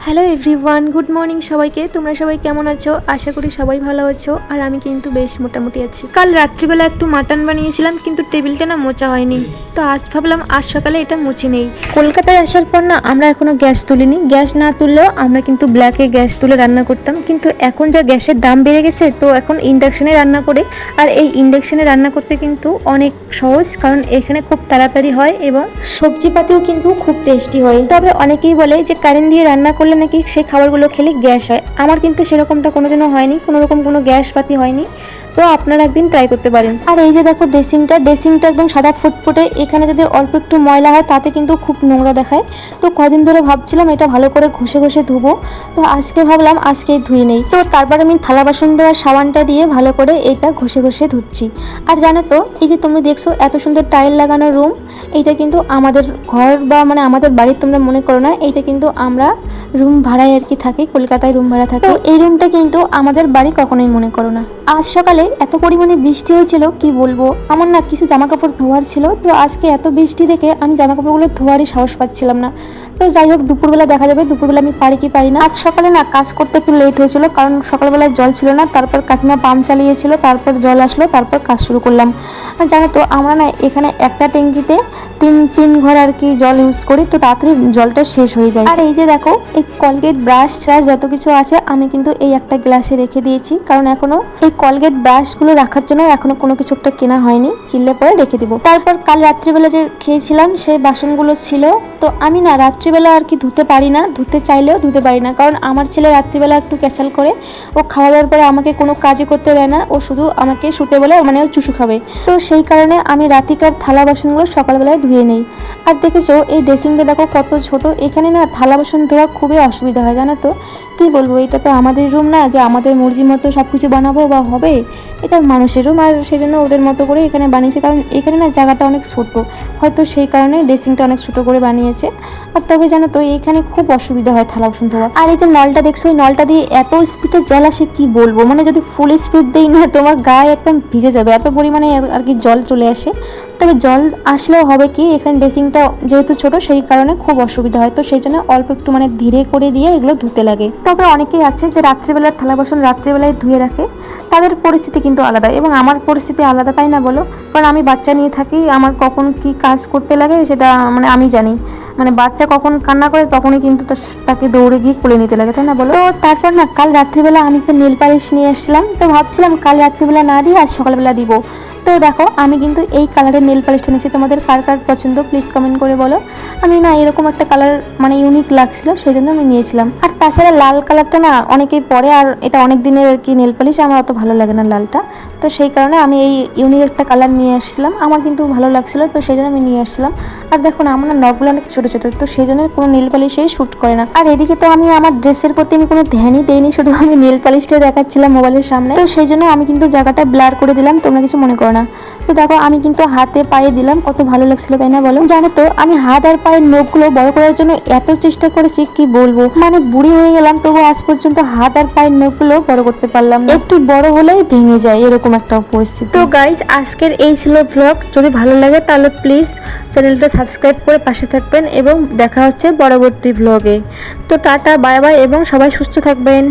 Hello everyone, good morning সবাইকে। তোমরা সবাই কেমন আছো? আশা করি সবাই ভালো আছো। আর আমি কিন্তু বেশ মোটামুটি আছি। কাল রাত্রিবেলা একটু মাটন বানিয়েছিলাম, কিন্তু টেবিলটা না মোছা হয়নি। তো আজ ভাবলাম আজ সকালে এটা মুছে নেই। কলকাতায় আসার পর না আমরা এখনো গ্যাস তুলিনি। গ্যাস না তুললেও আমরা কিন্তু ব্ল্যাকে গ্যাস তুলে রান্না করতাম, কিন্তু এখন যা গ্যাসের দাম বেড়ে গেছে, তো এখন ইন্ডাকশানে রান্না করে। আর এই ইন্ডাকশানে রান্না করতে কিন্তু অনেক সহজ, কারণ এখানে খুব তাড়াতাড়ি হয় এবং সবজিপাতিও কিন্তু খুব টেস্টি হয়। তবে অনেকেই বলে যে কারেন্ট দিয়ে রান্না করলে নাকি সেই খাবারগুলো খেলে গ্যাস হয়। আমার কিন্তু সেরকমটা কোনোদিনও হয়নি, কোনোরকম কোনো গ্যাসপাতি হয়নি। তো আপনারা একদিন ট্রাই করতে পারেন। আর এই যে দেখো ড্রেসিংটা একদম সাদা ফুটফুটে। এখানে যদি অল্প একটু ময়লা হয় তাতে কিন্তু খুব নোংরা দেখায়। তো কদিন ধরে ভাবছিলাম এটা ভালো করে ঘষে ঘষে ধুবো। তো আজকে ভাবলাম আজকেই ধুয়ে নেই। তো তারপরে আমি থালা বাসন দেওয়ার সাবানটা দিয়ে ভালো করে এটা ঘষে ঘষে ধুচ্ছি। আর জানো তো, এই যে তুমি দেখছো এত সুন্দর টাইল লাগানো রুম, এইটা কিন্তু আমাদের ঘর বা মানে আমাদের বাড়ির তোমরা মনে করো না, এইটা কিন্তু আমরা রুম ভাড়ায় আর কি থাকি, কলকাতায় রুম ভাড়া থাকে। তো এই রুমটা কিন্তু আমাদের বাড়ি কখনোই মনে করো না। আজ সকালে এত পরিমাণে বৃষ্টি হয়েছিল কি বলবো। আমার না কিছু জামা কাপড় ধোয়ার ছিল, তো আজকে এত বৃষ্টি দেখে আমি জামা কাপড়গুলো ধোয়ারই সাহস পাচ্ছিলাম না। তো যাই হোক, দুপুরবেলা দেখা যাবে দুপুরবেলা আমি পারি কি পারি না। আজ সকালে না কাজ করতে একটু লেট হয়েছিল, কারণ সকালবেলায় জল ছিল না। তারপর কাকিমা পাম্প চালিয়েছিল, তারপর জল আসলো, তারপর কাজ শুরু করলাম। আর জানো তো, আমরা না এখানে একটা ট্যাঙ্কিতে তিন ঘর আর কি জল ইউজ করি, তো তাড়াতাড়ি জলটা শেষ হয়ে যায়। আর এই যে দেখো, এই কলগেট ব্রাশ ছাড়া যত কিছু আছে আমি কিন্তু এই একটা গ্লাসে রেখে দিয়েছি, কারণ এখনো এই কলগেট ব্রাশগুলো রাখার জন্য এখনো কোনো কিছু একটা কেনা হয়নি, কিনলে পরে রেখে দিব। তারপর কাল রাত্রিবেলা যে খেয়েছিলাম সেই বাসনগুলো ছিল, তো আমি না রাত্রিবেলা আর কি ধুতে পারি না, ধুতে চাইলেও ধুতে পারি না, কারণ আমার ছেলে রাত্রিবেলা একটু ক্যাচাল করে। ও খাওয়া দাওয়ার পরে আমাকে কোনো কাজই করতে দেয় না, ও শুধু আমাকে শুতে বলে, মানে ও চুষু খাবে। তো সেই কারণে আমি রাতিকার থালা বাসনগুলো সকালবেলায় ধুয়ে নেই। আর দেখেছো এই ড্রেসিংটা দেখো কত ছোট, এখানে না থালা বাসন ধোয়া খুবই অসুবিধা হয়। জানো তো, কী বলবো, এটা তো আমাদের রুম না যে আমাদের মর্জি মতো সব কিছু বানাবো বা হবে, এটা মানুষের রুম। আর সেজন্য ওদের মতো করে এখানে বানিয়েছে, কারণ এখানে না জায়গাটা অনেক ছোটো, হয়তো সেই কারণে ড্রেসিংটা অনেক ছোটো করে বানিয়েছে। আর তবে জানো তো, এখানে খুব অসুবিধা হয় থালা বাসন ধোয়া। আর এই যে নলটা দেখছো, ওই নলটা দিয়ে এত স্পিডে জল আসে কি বলবো, মানে যদি ফুল স্পিড দেই না তোমার গায়ে একদম ভিজে যাবে, এত পরিমাণে আর কি জল চলে আসে। তবে জল আসলেও হবে কি, এখানে ড্রেসিংটা যেহেতু ছোট সেই কারণে খুব অসুবিধা হয়, তো সেই জন্য অল্প একটু মানে ধীরে করে দিয়ে এগুলো ধুতে লাগে। তবে অনেকেই আছে যে রাত্রিবেলার থালা বাসন রাত্রিবেলায় ধুয়ে রাখে, তাদের পরিস্থিতি কিন্তু আলাদা এবং আমার পরিস্থিতি আলাদা, তাই না বলো? কারণ আমি বাচ্চা নিয়ে থাকি, আমার কখন কি কাজ করতে লাগে সেটা মানে আমি জানি। মানে বাচ্চা কখন কান্না করে তখনই কিন্তু তাকে দৌড়ে গিয়ে কোলে নিতে লাগে, তাই না বলো? তো তারপর না কাল রাত্রিবেলা আমি একটা নেল পালিশ নিয়ে এসেছিলাম, তো ভাবছিলাম কাল রাত্রিবেলা না দিয়ে আজ সকালবেলা দিব। তো দেখো আমি কিন্তু এই কালারের নেল পালিশটা নিয়েছি। তোমাদের কার কার পছন্দ প্লিজ কমেন্ট করে বলো। আমি না এরকম একটা কালার মানে ইউনিক লাগছিল, সেই জন্য আমি নিয়েছিলাম। আর তাছাড়া লাল কালারটা না অনেকেই পরে, আর এটা অনেক দিনের আর কি নেল পালিশ, আমার অত ভালো লাগে না লালটা। তো সেই কারণে আমি এই ইউনিক একটা কালার নিয়ে আসছিলাম, আমার কিন্তু ভালো লাগছিল, তো সেই জন্য আমি নিয়ে আসছিলাম। আর দেখো না, আমার নখগুলো অনেক ছোটো ছোটো, তো সেই জন্য কোনো নেল পালিশেই শ্যুট করে না। আর এদিকে তো আমি আমার ড্রেসের প্রতি আমি কোনো ধ্যানই দেইনি, শুধু আমি নেল পালিশটা দেখাচ্ছিলাম মোবাইলের সামনে, তো সেই জন্য আমি কিন্তু জায়গাটা ব্লার করে দিলাম, তোমরা কিছু মনে করো না। তো দেখো আমি কিন্তু হাতে পায়ে দিলাম, কত ভালো লাগছিল, তাই না বলো? জানো তো, আমি হাত আর পায়ের নখগুলো বড় করার জন্য এত চেষ্টা করেছি কি বলবো, মানে বুড়ি হয়ে গেলাম তবু আজ পর্যন্ত হাত আর পায়ের নখগুলো বড় করতে পারলাম না। একটু বড় হলেই ভেঙে যায়, এরকম একটা পরিস্থিতি। তো গাইজ, আজকের এই ছিল ব্লগ। যদি ভালো লাগে তাহলে প্লিজ চ্যানেলটা সাবস্ক্রাইব করে পাশে থাকবেন এবং দেখা হচ্ছে পরবর্তী ব্লগে। তো টাটা, বাই বাই এবং সবাই সুস্থ থাকবেন।